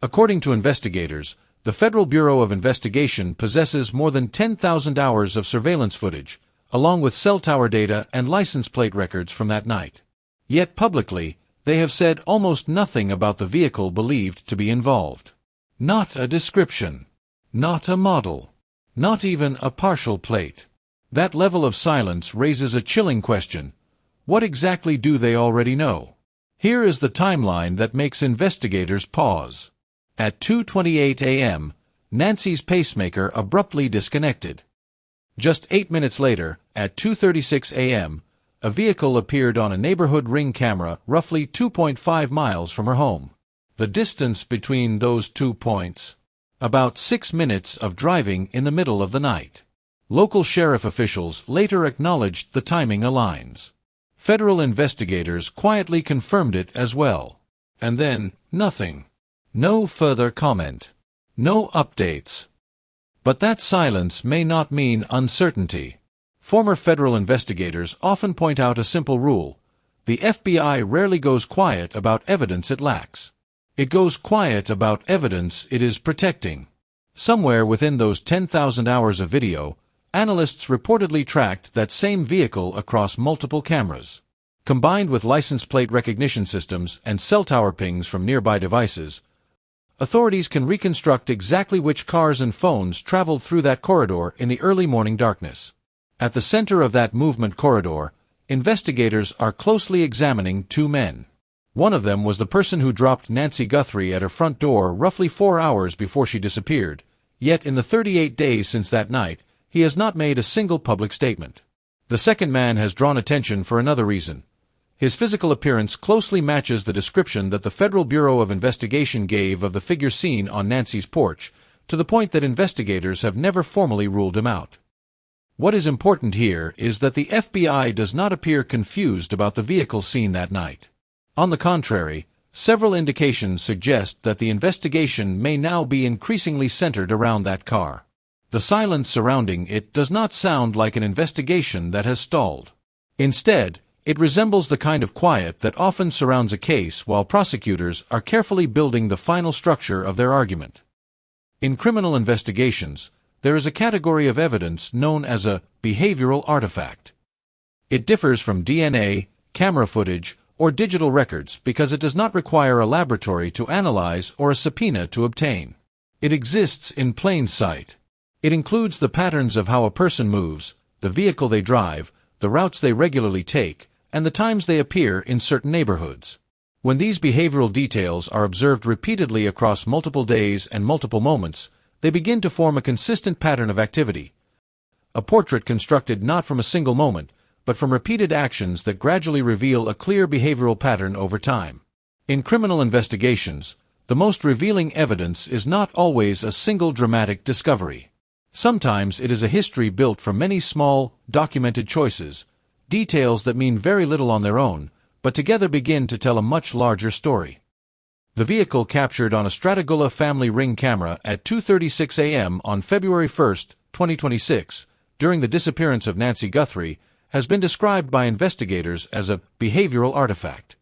According to investigators, the Federal Bureau of Investigation possesses more than 10,000 hours of surveillance footage, along with cell tower data and license plate records from that night. Yet publicly, they have said almost nothing about the vehicle believed to be involved. Not a description. Not a model. Not even a partial plate. That level of silence raises a chilling question. What exactly do they already know? Here is the timeline that makes investigators pause. At 2:28 a.m., Nancy's pacemaker abruptly disconnected. Just 8 minutes later, at 2:36 a.m., a vehicle appeared on a neighborhood Ring camera roughly 2.5 miles from her home. The distance between those 2 points? About 6 minutes of driving in the middle of the night. Local sheriff officials later acknowledged the timing aligns. Federal investigators quietly confirmed it as well. And then, nothing. No further comment. No updates. But that silence may not mean uncertainty. Former federal investigators often point out a simple rule. The FBI rarely goes quiet about evidence it lacks. It goes quiet about evidence it is protecting. Somewhere within those 10,000 hours of video, analysts reportedly tracked that same vehicle across multiple cameras. Combined with license plate recognition systems and cell tower pings from nearby devices, authorities can reconstruct exactly which cars and phones traveled through that corridor in the early morning darkness. At the center of that movement corridor, investigators are closely examining 2 men. One of them was the person who dropped Nancy Guthrie at her front door roughly 4 hours before she disappeared, yet in the 38 days since that night, he has not made a single public statement. The second man has drawn attention for another reason. His physical appearance closely matches the description that the Federal Bureau of Investigation gave of the figure seen on Nancy's porch, to the point that investigators have never formally ruled him out. What is important here is that the FBI does not appear confused about the vehicle seen that night. On the contrary, several indications suggest that the investigation may now be increasingly centered around that car. The silence surrounding it does not sound like an investigation that has stalled. Instead, it resembles the kind of quiet that often surrounds a case while prosecutors are carefully building the final structure of their argument. In criminal investigations, there is a category of evidence known as a behavioral artifact. It differs from DNA, camera footage, or digital records because it does not require a laboratory to analyze or a subpoena to obtain. It exists in plain sight. It includes the patterns of how a person moves, the vehicle they drive, the routes they regularly take, and the times they appear in certain neighborhoods. When these behavioral details are observed repeatedly across multiple days and multiple moments, they begin to form a consistent pattern of activity. A portrait constructed not from a single moment, but from repeated actions that gradually reveal a clear behavioral pattern over time. In criminal investigations, the most revealing evidence is not always a single dramatic discovery. Sometimes it is a history built from many small, documented choices, details that mean very little on their own, but together begin to tell a much larger story. The vehicle captured on a Strategula family Ring camera at 2:36 a.m. on February 1, 2026, during the disappearance of Nancy Guthrie, has been described by investigators as a behavioral artifact.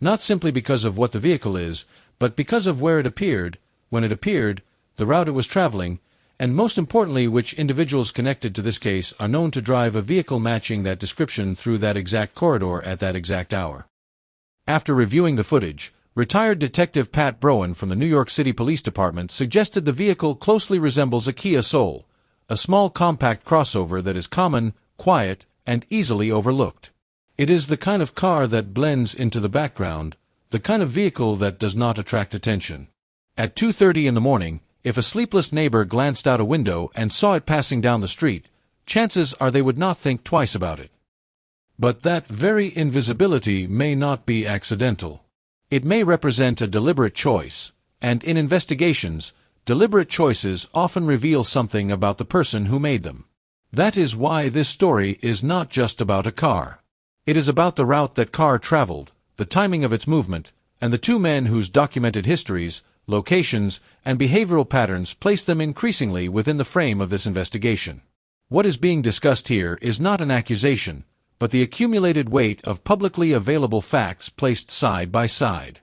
Not simply because of what the vehicle is, but because of where it appeared, when it appeared, the route it was traveling, and most importantly which individuals connected to this case are known to drive a vehicle matching that description through that exact corridor at that exact hour. After reviewing the footage, retired Detective Pat Broen from the New York City Police Department suggested the vehicle closely resembles a Kia Soul, a small compact crossover that is common, quiet, and easily overlooked. It is the kind of car that blends into the background, the kind of vehicle that does not attract attention. At 2:30 in the morning, if a sleepless neighbor glanced out a window and saw it passing down the street, chances are they would not think twice about it. But that very invisibility may not be accidental. It may represent a deliberate choice, and in investigations, deliberate choices often reveal something about the person who made them. That is why this story is not just about a car. It is about the route that car traveled, the timing of its movement, and the 2 men whose documented histories, locations, and behavioral patterns place them increasingly within the frame of this investigation. What is being discussed here is not an accusation, but the accumulated weight of publicly available facts placed side by side.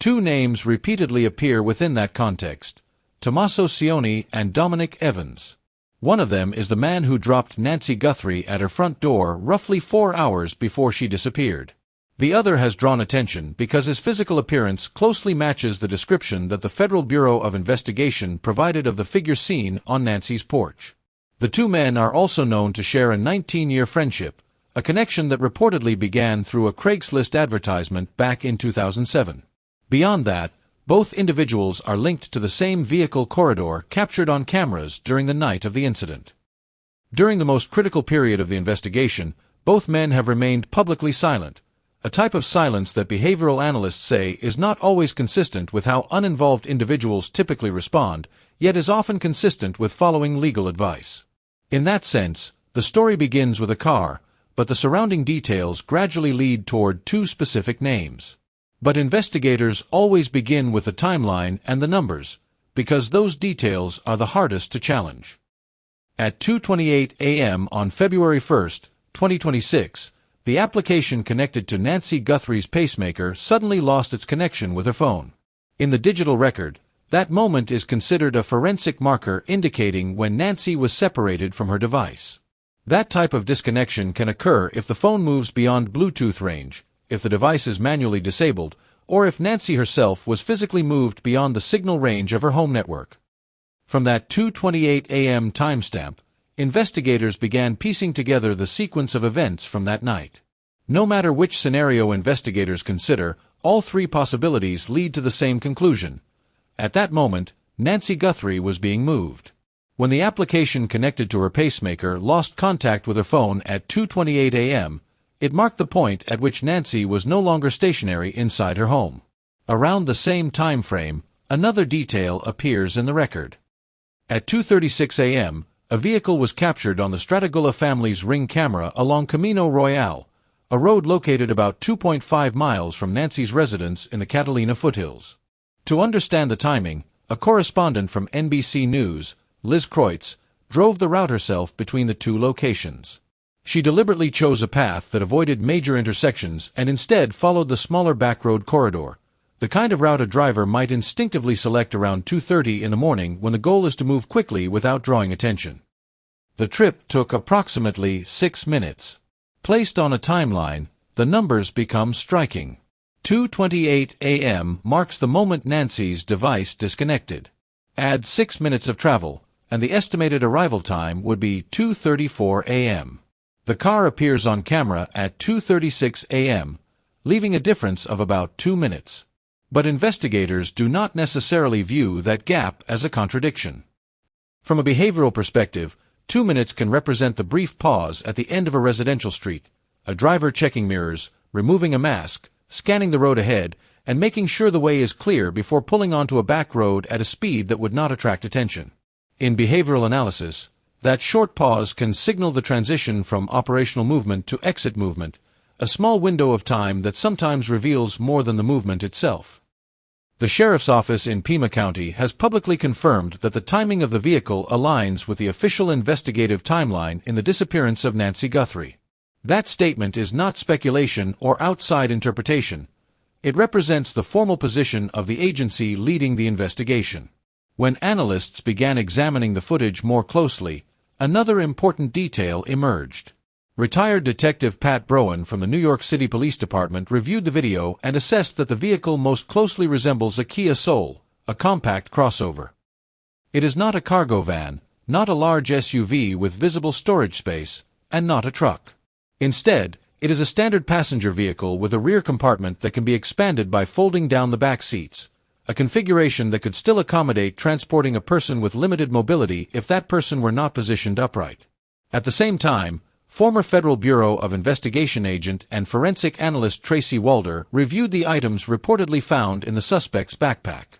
Two names repeatedly appear within that context: Tommaso Cioni and Dominic Evans. One of them is the man who dropped Nancy Guthrie at her front door roughly 4 hours before she disappeared. The other has drawn attention because his physical appearance closely matches the description that the Federal Bureau of Investigation provided of the figure seen on Nancy's porch. The two men are also known to share a 19-year friendship, a connection that reportedly began through a Craigslist advertisement back in 2007. Beyond that, both individuals are linked to the same vehicle corridor captured on cameras during the night of the incident. During the most critical period of the investigation, both men have remained publicly silent, a type of silence that behavioral analysts say is not always consistent with how uninvolved individuals typically respond, yet is often consistent with following legal advice. In that sense, the story begins with a car, but the surrounding details gradually lead toward two specific names. But investigators always begin with the timeline and the numbers, because those details are the hardest to challenge. At 2:28 a.m. on February 1, 2026, the application connected to Nancy Guthrie's pacemaker suddenly lost its connection with her phone. In the digital record, that moment is considered a forensic marker indicating when Nancy was separated from her device. That type of disconnection can occur if the phone moves beyond Bluetooth range, if the device is manually disabled, or if Nancy herself was physically moved beyond the signal range of her home network. From that 2:28 a.m. timestamp, investigators began piecing together the sequence of events from that night. No matter which scenario investigators consider, all three possibilities lead to the same conclusion. At that moment, Nancy Guthrie was being moved. When the application connected to her pacemaker lost contact with her phone at 2:28 a.m., it marked the point at which Nancy was no longer stationary inside her home. Around the same time frame, another detail appears in the record. At 2:36 a.m., a vehicle was captured on the Stratagulla family's Ring camera along Camino Royale, a road located about 2.5 miles from Nancy's residence in the Catalina foothills. To understand the timing, a correspondent from NBC News, Liz Kreutz, drove the route herself between the two locations. She deliberately chose a path that avoided major intersections and instead followed the smaller backroad corridor, the kind of route a driver might instinctively select around 2:30 in the morning when the goal is to move quickly without drawing attention. The trip took approximately 6 minutes. Placed on a timeline, the numbers become striking. 2:28 a.m. marks the moment Nancy's device disconnected. Add 6 minutes of travel, and the estimated arrival time would be 2:34 a.m. The car appears on camera at 2:36 a.m., leaving a difference of about 2 minutes. But investigators do not necessarily view that gap as a contradiction. From a behavioral perspective, 2 minutes can represent the brief pause at the end of a residential street, a driver checking mirrors, removing a mask, scanning the road ahead, and making sure the way is clear before pulling onto a back road at a speed that would not attract attention. In behavioral analysis, that short pause can signal the transition from operational movement to exit movement, a small window of time that sometimes reveals more than the movement itself. The sheriff's office in Pima County has publicly confirmed that the timing of the vehicle aligns with the official investigative timeline in the disappearance of Nancy Guthrie. That statement is not speculation or outside interpretation. It represents the formal position of the agency leading the investigation. When analysts began examining the footage more closely, another important detail emerged. Retired Detective Pat Broen from the New York City Police Department reviewed the video and assessed that the vehicle most closely resembles a Kia Soul, a compact crossover. It is not a cargo van, not a large SUV with visible storage space, and not a truck. Instead, it is a standard passenger vehicle with a rear compartment that can be expanded by folding down the back seats, a configuration that could still accommodate transporting a person with limited mobility if that person were not positioned upright. At the same time, former Federal Bureau of Investigation agent and forensic analyst Tracy Walder reviewed the items reportedly found in the suspect's backpack.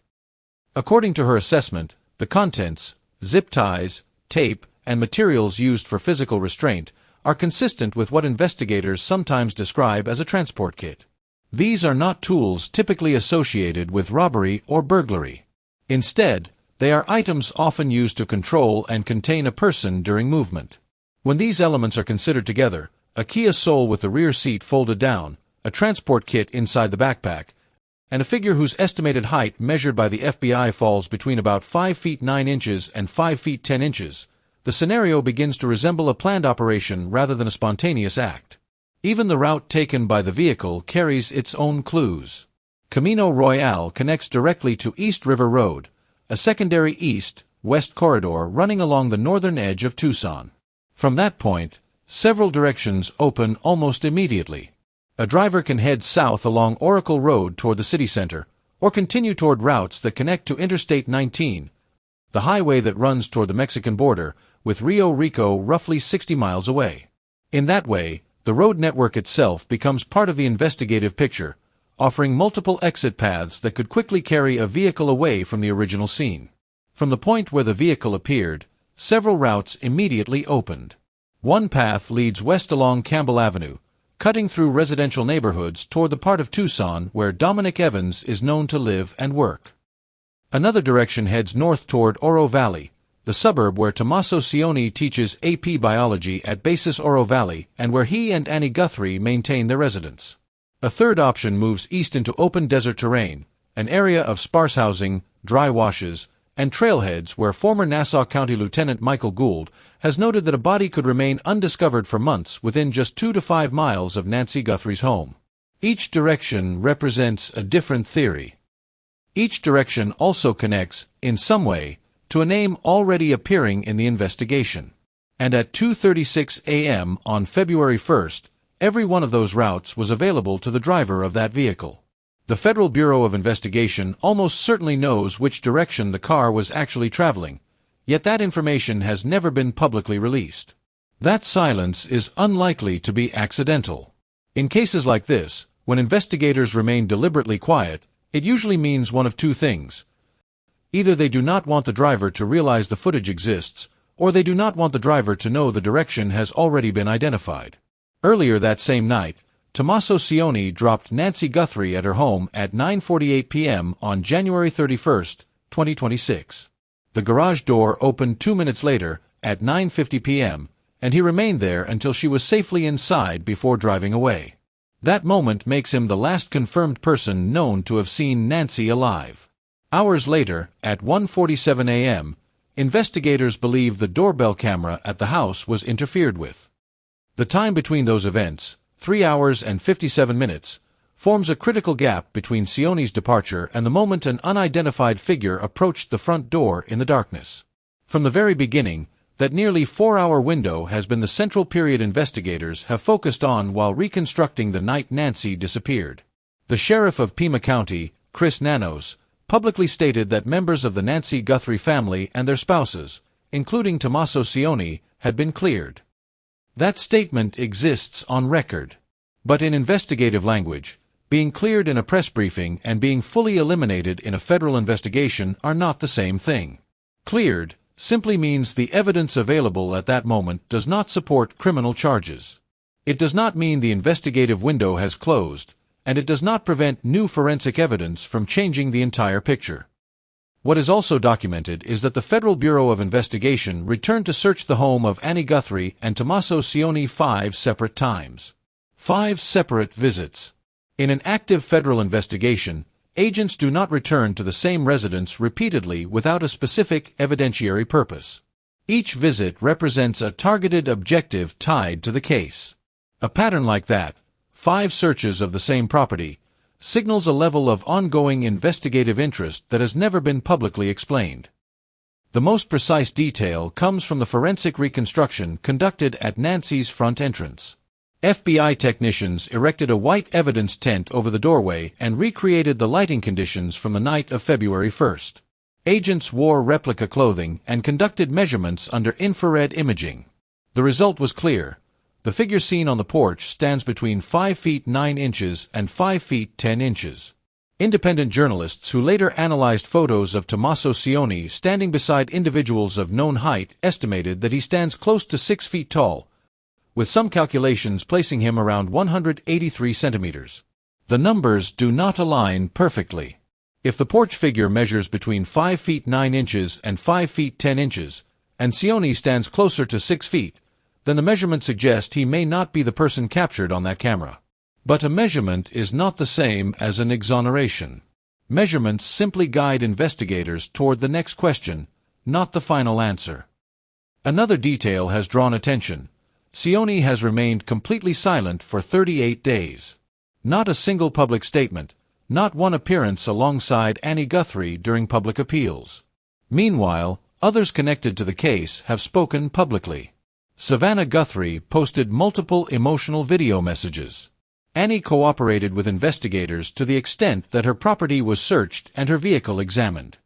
According to her assessment, the contents, zip ties, tape, and materials used for physical restraint are consistent with what investigators sometimes describe as a transport kit. These are not tools typically associated with robbery or burglary. Instead, they are items often used to control and contain a person during movement. When these elements are considered together, a Kia Soul with the rear seat folded down, a transport kit inside the backpack, and a figure whose estimated height measured by the FBI falls between about 5 feet 9 inches and 5 feet 10 inches, the scenario begins to resemble a planned operation rather than a spontaneous act. Even the route taken by the vehicle carries its own clues. Camino Royale connects directly to East River Road, a secondary east-west corridor running along the northern edge of Tucson. From that point, several directions open almost immediately. A driver can head south along Oracle Road toward the city center, or continue toward routes that connect to Interstate 19, the highway that runs toward the Mexican border, with Rio Rico roughly 60 miles away. In that way, the road network itself becomes part of the investigative picture, offering multiple exit paths that could quickly carry a vehicle away from the original scene. From the point where the vehicle appeared, several routes immediately opened. One path leads west along Campbell Avenue, cutting through residential neighborhoods toward the part of Tucson where Dominic Evans is known to live and work. Another direction heads north toward Oro Valley, the suburb where Tommaso Cioni teaches AP Biology at Basis Oro Valley and where he and Nancy Guthrie maintain their residence. A third option moves east into open desert terrain, an area of sparse housing, dry washes, and trailheads where former Nassau County Lieutenant Michael Gould has noted that a body could remain undiscovered for months within just 2 to 5 miles of Nancy Guthrie's home. Each direction represents a different theory. Each direction also connects, in some way, to a name already appearing in the investigation. And at 2:36 a.m. on February 1st, every one of those routes was available to the driver of that vehicle. The Federal Bureau of Investigation almost certainly knows which direction the car was actually traveling, yet that information has never been publicly released. That silence is unlikely to be accidental. In cases like this, when investigators remain deliberately quiet, it usually means one of two things. Either they do not want the driver to realize the footage exists, or they do not want the driver to know the direction has already been identified. Earlier that same night, Tommaso Cioni dropped Nancy Guthrie at her home at 9:48 p.m. on January 31, 2026. The garage door opened 2 minutes later, at 9:50 p.m., and he remained there until she was safely inside before driving away. That moment makes him the last confirmed person known to have seen Nancy alive. Hours later, at 1:47 a.m., investigators believe the doorbell camera at the house was interfered with. The time between those events, 3 hours and 57 minutes, forms a critical gap between Cioni's departure and the moment an unidentified figure approached the front door in the darkness. From the very beginning, that nearly 4-hour window has been the central period investigators have focused on while reconstructing the night Nancy disappeared. The sheriff of Pima County, Chris Nanos, publicly stated that members of the Nancy Guthrie family and their spouses, including Tommaso Cioni, had been cleared. That statement exists on record. But in investigative language, being cleared in a press briefing and being fully eliminated in a federal investigation are not the same thing. Cleared simply means the evidence available at that moment does not support criminal charges. It does not mean the investigative window has closed, and it does not prevent new forensic evidence from changing the entire picture. What is also documented is that the Federal Bureau of Investigation returned to search the home of Nancy Guthrie and Tommaso Cioni 5 separate times. 5 separate visits. In an active federal investigation, agents do not return to the same residence repeatedly without a specific evidentiary purpose. Each visit represents a targeted objective tied to the case. A pattern like that, 5 searches of the same property, signals a level of ongoing investigative interest that has never been publicly explained. The most precise detail comes from the forensic reconstruction conducted at Nancy's front entrance. FBI technicians erected a white evidence tent over the doorway and recreated the lighting conditions from the night of February 1st. Agents wore replica clothing and conducted measurements under infrared imaging. The result was clear. The figure seen on the porch stands between 5 feet 9 inches and 5 feet 10 inches. Independent journalists who later analyzed photos of Tommaso Cioni standing beside individuals of known height estimated that he stands close to 6 feet tall, with some calculations placing him around 183 centimeters. The numbers do not align perfectly. If the porch figure measures between 5 feet 9 inches and 5 feet 10 inches, and Cioni stands closer to 6 feet, then the measurements suggest he may not be the person captured on that camera. But a measurement is not the same as an exoneration. Measurements simply guide investigators toward the next question, not the final answer. Another detail has drawn attention. Cioni has remained completely silent for 38 days. Not a single public statement, not one appearance alongside Nancy Guthrie during public appeals. Meanwhile, others connected to the case have spoken publicly. Savannah Guthrie posted multiple emotional video messages. Annie cooperated with investigators to the extent that her property was searched and her vehicle examined.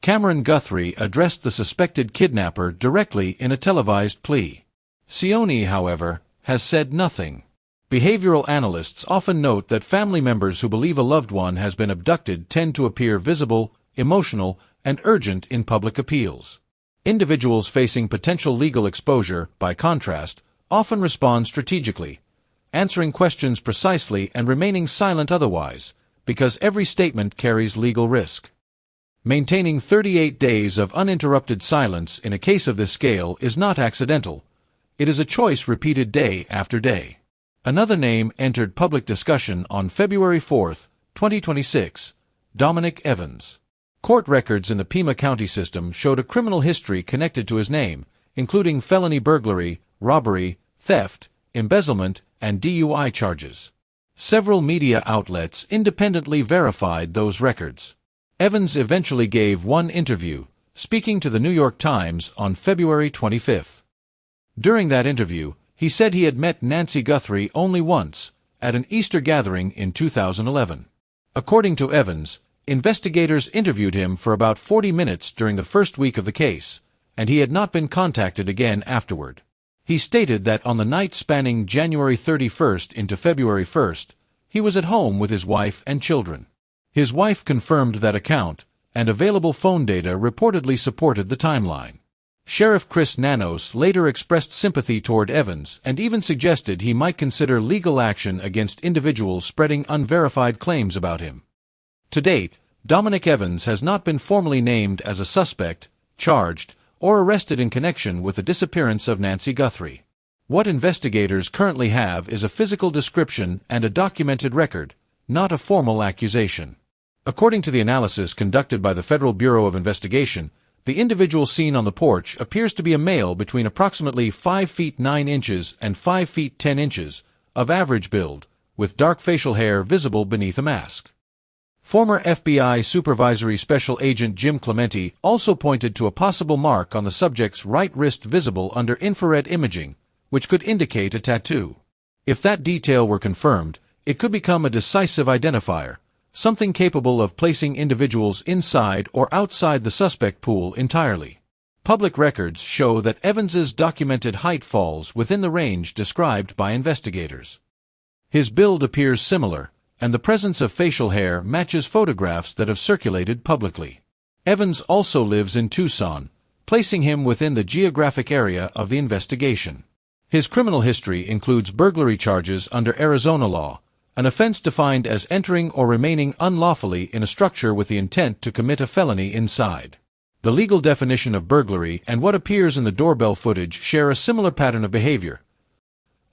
Cameron Guthrie addressed the suspected kidnapper directly in a televised plea. Cioni, however, has said nothing. Behavioral analysts often note that family members who believe a loved one has been abducted tend to appear visible, emotional, and urgent in public appeals. Individuals facing potential legal exposure, by contrast, often respond strategically, answering questions precisely and remaining silent otherwise, because every statement carries legal risk. Maintaining 38 days of uninterrupted silence in a case of this scale is not accidental. It is a choice repeated day after day. Another name entered public discussion on February 4, 2026, Dominic Evans. Court records in the Pima County system showed a criminal history connected to his name, including felony burglary, robbery, theft, embezzlement, and DUI charges. Several media outlets independently verified those records. Evans eventually gave one interview, speaking to the New York Times on February 25. During that interview, he said he had met Nancy Guthrie only once, at an Easter gathering in 2011. According to Evans, investigators interviewed him for about 40 minutes during the first week of the case, and he had not been contacted again afterward. He stated that on the night spanning January 31st into February 1st, he was at home with his wife and children. His wife confirmed that account, and available phone data reportedly supported the timeline. Sheriff Chris Nanos later expressed sympathy toward Evans and even suggested he might consider legal action against individuals spreading unverified claims about him. To date, Dominic Evans has not been formally named as a suspect, charged, or arrested in connection with the disappearance of Nancy Guthrie. What investigators currently have is a physical description and a documented record, not a formal accusation. According to the analysis conducted by the Federal Bureau of Investigation, the individual seen on the porch appears to be a male between approximately 5 feet 9 inches and 5 feet 10 inches, of average build, with dark facial hair visible beneath a mask. Former FBI Supervisory Special Agent Jim Clementi also pointed to a possible mark on the subject's right wrist visible under infrared imaging, which could indicate a tattoo. If that detail were confirmed, it could become a decisive identifier, something capable of placing individuals inside or outside the suspect pool entirely. Public records show that Evans's documented height falls within the range described by investigators. His build appears similar, and the presence of facial hair matches photographs that have circulated publicly. Evans also lives in Tucson, placing him within the geographic area of the investigation. His criminal history includes burglary charges under Arizona law, an offense defined as entering or remaining unlawfully in a structure with the intent to commit a felony inside. The legal definition of burglary and what appears in the doorbell footage share a similar pattern of behavior.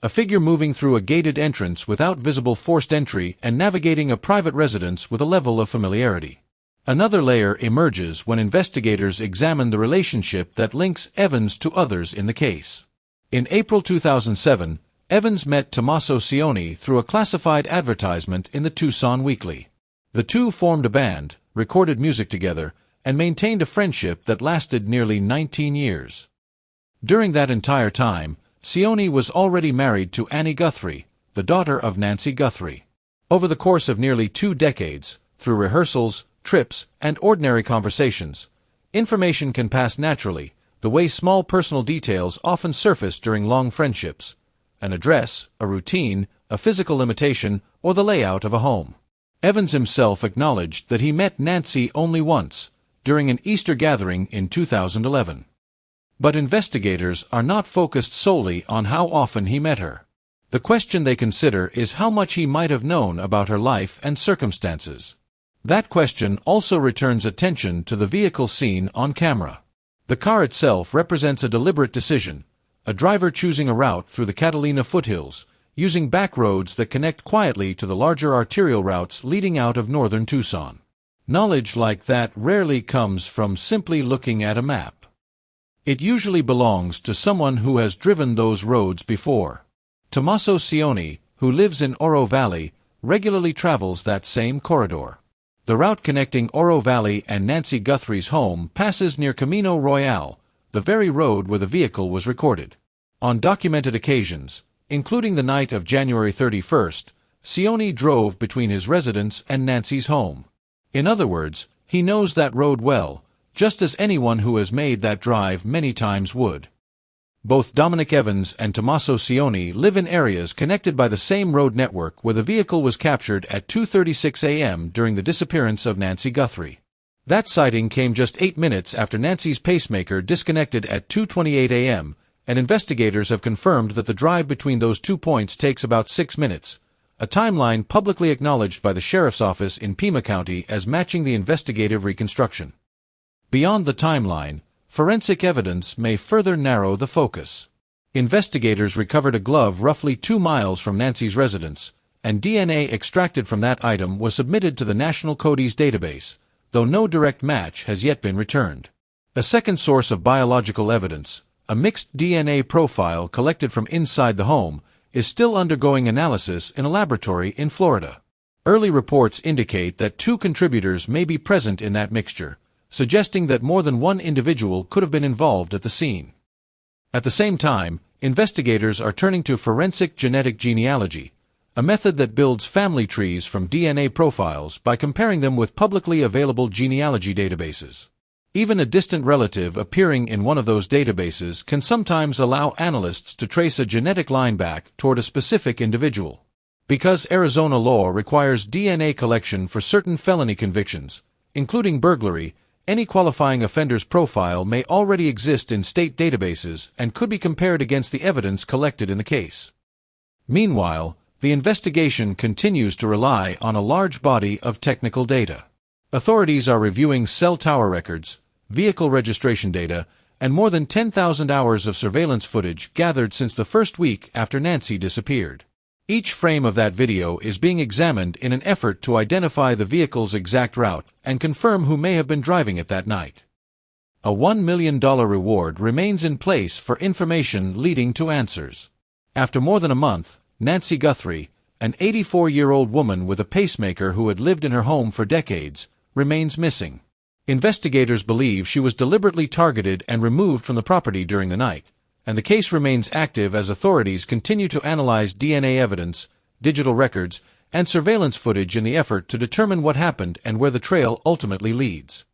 A figure moving through a gated entrance without visible forced entry and navigating a private residence with a level of familiarity. Another layer emerges when investigators examine the relationship that links Evans to others in the case. In April 2007, Evans met Tommaso Cioni through a classified advertisement in the Tucson Weekly. The two formed a band, recorded music together, and maintained a friendship that lasted nearly 19 years. During that entire time, Cioni was already married to Nancy Guthrie, the daughter of Nancy Guthrie. Over the course of nearly 2 decades, through rehearsals, trips, and ordinary conversations, information can pass naturally, the way small personal details often surface during long friendships: an address, a routine, a physical limitation, or the layout of a home. Evans himself acknowledged that he met Nancy only once, during an Easter gathering in 2011. But investigators are not focused solely on how often he met her. The question they consider is how much he might have known about her life and circumstances. That question also returns attention to the vehicle seen on camera. The car itself represents a deliberate decision, a driver choosing a route through the Catalina foothills, using back roads that connect quietly to the larger arterial routes leading out of northern Tucson. Knowledge like that rarely comes from simply looking at a map. It usually belongs to someone who has driven those roads before. Tommaso Cioni, who lives in Oro Valley, regularly travels that same corridor. The route connecting Oro Valley and Nancy Guthrie's home passes near Camino Royale, the very road where the vehicle was recorded. On documented occasions, including the night of January 31st, Cioni drove between his residence and Nancy's home. In other words, he knows that road well, just as anyone who has made that drive many times would. Both Dominic Evans and Tommaso Cioni live in areas connected by the same road network where the vehicle was captured at 2:36 a.m. during the disappearance of Nancy Guthrie. That sighting came just 8 minutes after Nancy's pacemaker disconnected at 2:28 a.m., and investigators have confirmed that the drive between those 2 points takes about 6 minutes, a timeline publicly acknowledged by the sheriff's office in Pima County as matching the investigative reconstruction. Beyond the timeline, forensic evidence may further narrow the focus. Investigators recovered a glove roughly 2 miles from Nancy's residence, and DNA extracted from that item was submitted to the National CODIS database, though no direct match has yet been returned. A second source of biological evidence, a mixed DNA profile collected from inside the home, is still undergoing analysis in a laboratory in Florida. Early reports indicate that 2 contributors may be present in that mixture, suggesting that more than one individual could have been involved at the scene. At the same time, investigators are turning to forensic genetic genealogy, a method that builds family trees from DNA profiles by comparing them with publicly available genealogy databases. Even a distant relative appearing in one of those databases can sometimes allow analysts to trace a genetic line back toward a specific individual. Because Arizona law requires DNA collection for certain felony convictions, including burglary, any qualifying offender's profile may already exist in state databases and could be compared against the evidence collected in the case. Meanwhile, the investigation continues to rely on a large body of technical data. Authorities are reviewing cell tower records, vehicle registration data, and more than 10,000 hours of surveillance footage gathered since the first week after Nancy disappeared. Each frame of that video is being examined in an effort to identify the vehicle's exact route and confirm who may have been driving it that night. A $1 million reward remains in place for information leading to answers. After more than a month, Nancy Guthrie, an 84-year-old woman with a pacemaker who had lived in her home for decades, remains missing. Investigators believe she was deliberately targeted and removed from the property during the night, and the case remains active as authorities continue to analyze DNA evidence, digital records, and surveillance footage in the effort to determine what happened and where the trail ultimately leads.